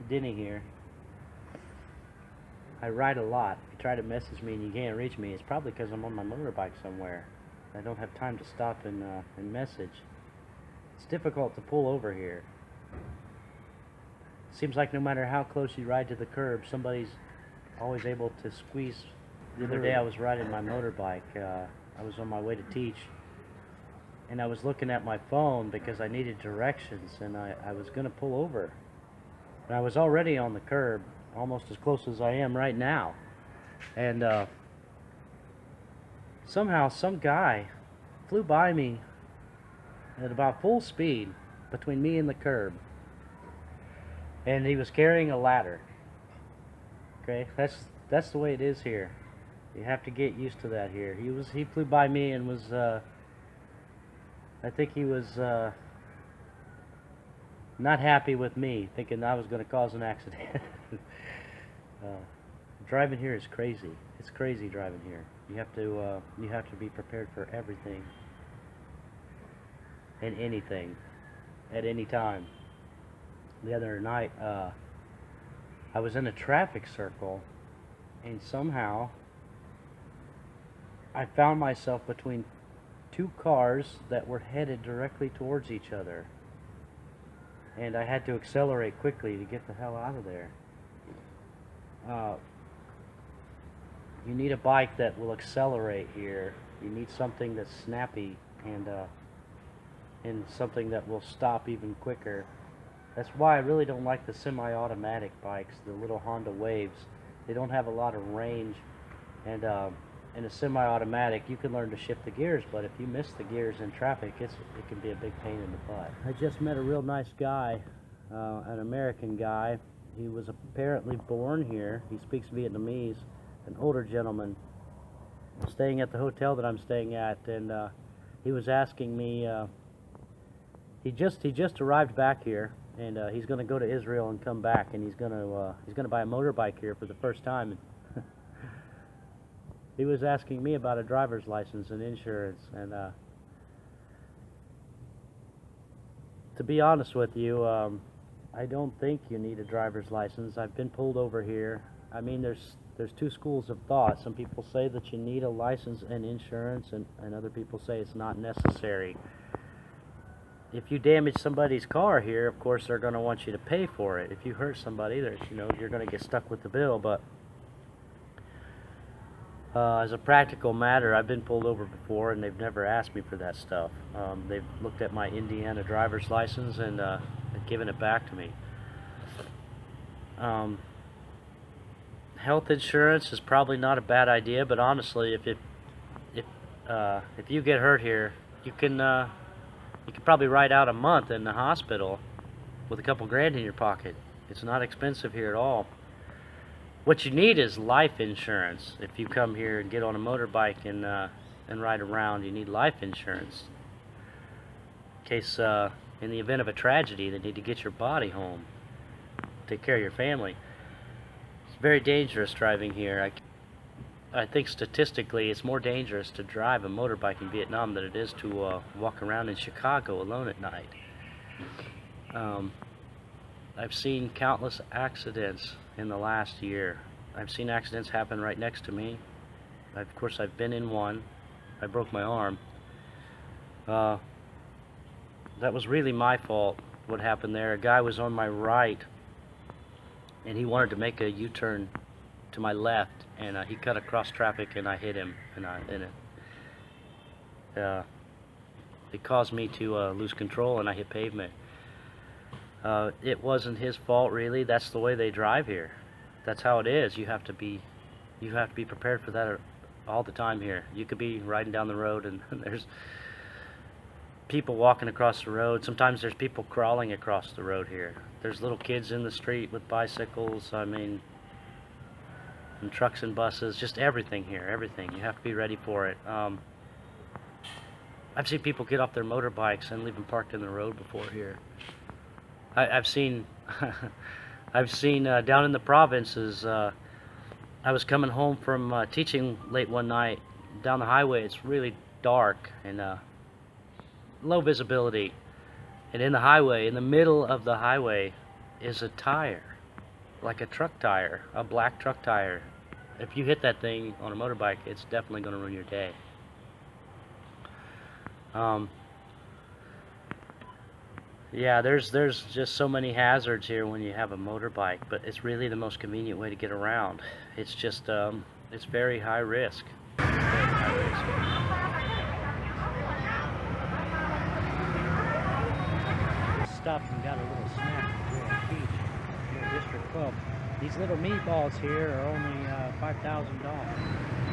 Denny here. I ride a lot. If you try to message me and you can't reach me, it's probably because I'm on my motorbike somewhere. I don't have time to stop and message. It's difficult to pull over here. Seems like no matter how close you ride to the curb, somebody's always able to squeeze. The other day I was riding my motorbike. I was on my way to teach, and I was looking at my phone because I needed directions, and I was going to pull over. And I was already on the curb, almost as close as I am right now. And somehow some guy flew by me at about full speed between me and the curb. And he was carrying a ladder. Okay, that's the way it is here. You have to get used to that here. He flew by me and was I think he was not happy with me, thinking I was going to cause an accident. Driving here is crazy. It's crazy driving here. You have to be prepared for everything and anything at any time. The other night, I was in a traffic circle, and somehow I found myself between two cars that were headed directly towards each other, and I had to accelerate quickly to get the hell out of there. You need a bike that will accelerate here. You need something that's snappy and something that will stop even quicker. That's why I really don't like the semi-automatic bikes, the little Honda Waves. They don't have a lot of range, and in a semi-automatic you can learn to shift the gears, but if you miss the gears in traffic, it can be a big pain in the butt. I just met a real nice guy, an American guy. He was apparently born here. He speaks Vietnamese, an older gentleman staying at the hotel that I'm staying at, and he was asking me, he just arrived back here, and he's going to go to Israel and come back, and he's going to buy a motorbike here for the first time. He was asking me about a driver's license and insurance, and to be honest with you, I don't think you need a driver's license. I've been pulled over here. I mean, there's two schools of thought. Some people say that you need a license and insurance, and other people say it's not necessary. If you damage somebody's car here, of course they're going to want you to pay for it. If you hurt somebody, you're going to get stuck with the bill. But as a practical matter, I've been pulled over before, and they've never asked me for that stuff. They've looked at my Indiana driver's license and given it back to me. Health insurance is probably not a bad idea, but honestly, if you get hurt here, you can probably ride out a month in the hospital with a couple grand in your pocket. It's not expensive here at all. What you need is life insurance. If you come here and get on a motorbike and ride around, you need life insurance. In case, in the event of a tragedy, they need to get your body home, take care of your family. It's very dangerous driving here. I think statistically it's more dangerous to drive a motorbike in Vietnam than it is to walk around in Chicago alone at night. I've seen countless accidents in the last year. I've seen accidents happen right next to me. Of course, I've been in one. I broke my arm. That was really my fault, what happened there. A guy was on my right, and he wanted to make a U-turn to my left, and he cut across traffic, and I hit him, and it caused me to lose control, and I hit pavement. It wasn't his fault, really. That's the way they drive here. That's how it is. You have to be prepared for that all the time here. You could be riding down the road, and there's people walking across the road. Sometimes there's people crawling across the road here. There's little kids in the street with bicycles. I mean, and trucks and buses, just everything here, everything. You have to be ready for it. I've seen people get off their motorbikes and leave them parked in the road before here. I've seen down in the provinces. I was coming home from teaching late one night down the highway. It's really dark and low visibility, and in the highway, in the middle of the highway, is a tire. like a truck tire, a black truck tire. If you hit that thing on a motorbike, it's definitely going to ruin your day. Yeah, there's just so many hazards here when you have a motorbike, but it's really the most convenient way to get around. It's just it's very high risk. Very high risk. Stopped and got a little snack here at Beach, here at District 12. These little meatballs here are only $5,000.